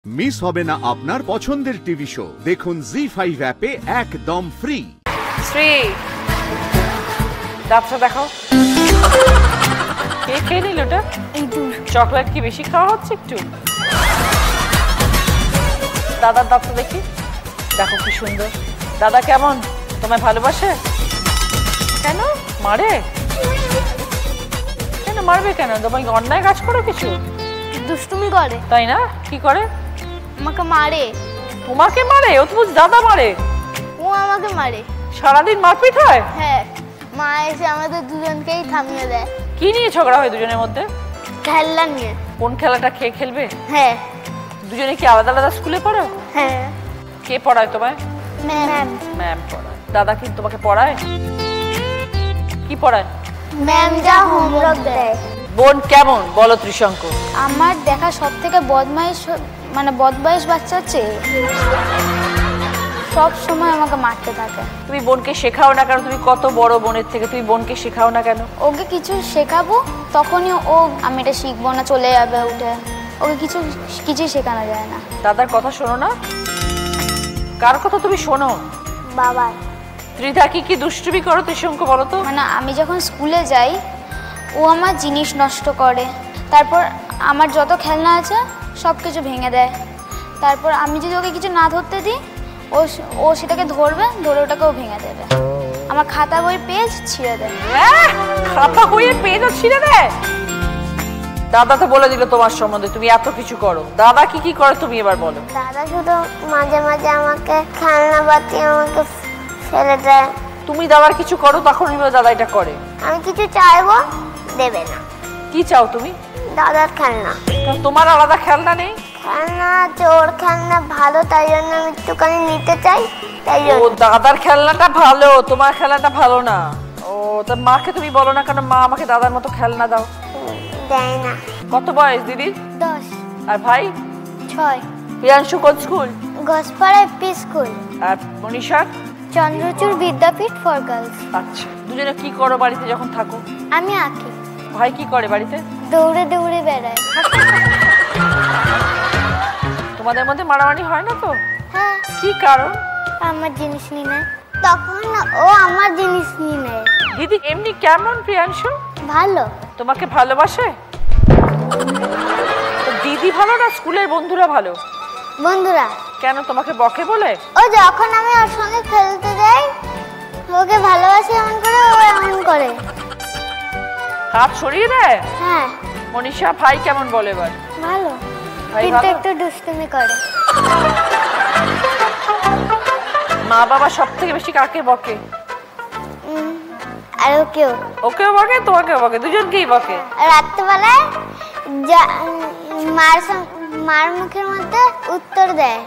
Miss হবে না আপনার পছন্দের টিভি শো। দেখুন জি5 অ্যাপে একদম ফ্রি। শ্রী, দাঁতটা দেখাও। কে খেয়ে নিল ওটা? চকলেট কি বেশি খাওয়া হচ্ছে একটু? দাদার দাঁতটা দেখি, দেখো কি সুন্দর। দাদা কেমন? তোমায় ভালোবাসে? কেন মারে? কেন মারবে কেন? তোমায় অন্যায় কাজ করো কিছু? দুষ্টুমি করে। তাই না? কি করে? আমাকে মারে। তোমাকে মারে? ও তো বুঝ দাদা মারে। ও আমাকে মারে। সারাদিন মারপিট হয়? হ্যাঁ, মা এসে আমাদের দুজনকেই থামিয়ে দেয়। কি নিয়ে ঝগড়া হয় দুজনের মধ্যে? খেলনা নিয়ে। কোন খেলাটা কে খেলবে? হ্যাঁ। দুজনে কি আলাদা আলাদা স্কুলে পড়ো? হ্যাঁ। কে পড়ায় তোমায়? ম্যাম। ম্যাম পড়ায়। দাদা কি তোমাকে পড়ায়? কি পড়ায়? ম্যাম যা হোমওয়ার্ক দেয়। বোন কেমন বলো ত্রিশঙ্ক? আমার দেখা সবথেকে বদমাইশ বাচ্চা হচ্ছে। সব সময় আমাকে মারতে থাকে। তুমি বোনকে শেখাও না কেন? তুমি কত বড় বোনের থেকে, তুমি বোনকে শেখাও না কেন? ওকে কিছু শেখাবো, তখনই ও আমি এটা শিখবো না চলে যাবে উঠে। ওকে কিছুই শেখানো যায় না। দাদার কথা শোনো না? কার কথা তুমি শোনো? বাবা। ত্রিধা কি দুষ্টুমি করো ত্রিশঙ্ক বলো তো? আমি যখন স্কুলে যাই ও আমার জিনিস নষ্ট করে, তারপর আমার যত খেলনা আছে সব কিছু ভেঙে দেয়। তারপর আমি যদি ওকে কিছু না ধরতে দিই ও সেটাকে ধরে ওটাকেও ভেঙে দেবে। আমার খাতা বইয়ের পেজ ছিঁড়ে দেয়। খাতা বইয়ের পেজও ছিঁড়ে দেয়? দাদা তো বলে দিল তোমার সম্বন্ধে তুমি এত কিছু করো। দাদা কি করে তুমি এবার বলো? দাদা শুধু মাঝে মাঝে আমাকে খেলনা বাতি আমাকে ফেলে দেয়। তুমি দাদার কিছু করো তখনই দাদা এটা করে? আমি কিছু চাইবো দেবে না। কি চাও তুমি? দাদার খেলনা। তোমার আলাদা খেলনা নেই? খেলনা আছে, ওর খেলনা ভালো তাই জন্য আমি একটুখানি নিতে চাই। তাই জন্য। ও দাদার খেলনাটা ভালো, তোমার খেলনাটা ভালো না। ও তার মাকে তুমি বলো না কেন মা আমাকে দাদার মতো খেলনা দাও? দেয় না। কত বয়স দিদির? 10। আর ভাই? 6। প্রিয়াংশু কোন স্কুল? Ghoshpara AP school. আর মনীষা? Chandrachur Vidyapith for girls. আচ্ছা, দুজনে কি করো বাড়িতে যখন থাকো? আমি আঁকি। ভাই কি করে বাড়িতে? দৌড়ে দৌড়ে বেড়ায়। তোমাদের মধ্যে মারামারি হয় না তো? হ্যাঁ। কি কারণ? আমার জিনিস নিয়ে নেয়। তখন ও আমার জিনিস নিয়ে নেয়। দিদি এমনি কেমন প্রিয়াংশু? ভালো। তোমাকে ভালোবাসে? দিদি ভালো না স্কুলের বন্ধুরা ভালো? বন্ধুরা। কেন তোমাকে বকে বলে? ও যখন আমি ওর সঙ্গে খেলতে যাই ওকে ভালোবাসে এমন করে, ও এমন করে হাত সরিয়ে দেয়? হ্যাঁ। মনীষা ভাই কেমন বলে এবার? ভালো, ভাই কিন্তু ভালো? একটু দুষ্টুমি করে। মা বাবা সব থেকে বেশি কাকে বকে? আর ওকেও। ওকেও বকে তোমাকেও বকে, দুজনকেই বকে? রাত্রেবেলায় মার মুখের মধ্যে উত্তর দেয়।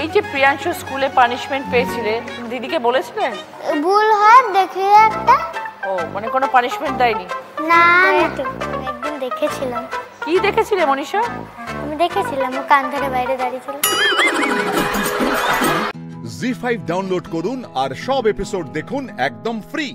এই যে প্রিয়াংশু স্কুলে পানিশমেন্ট পেয়েছিলে দিদিকে বলেছিলে? ভুল হয় দেখিয়ে একটা। ও মানে কোনো পানিশমেন্ট দেয়নি? না, একদিন দেখেছিলাম। কি দেখেছিলে মনীষা? আমি দেখেছিলাম ও কান ধরে বাইরে দাঁড়িয়ে ছিল। জি5 ডাউনলোড করুন আর সব এপিসোড দেখুন একদম ফ্রি।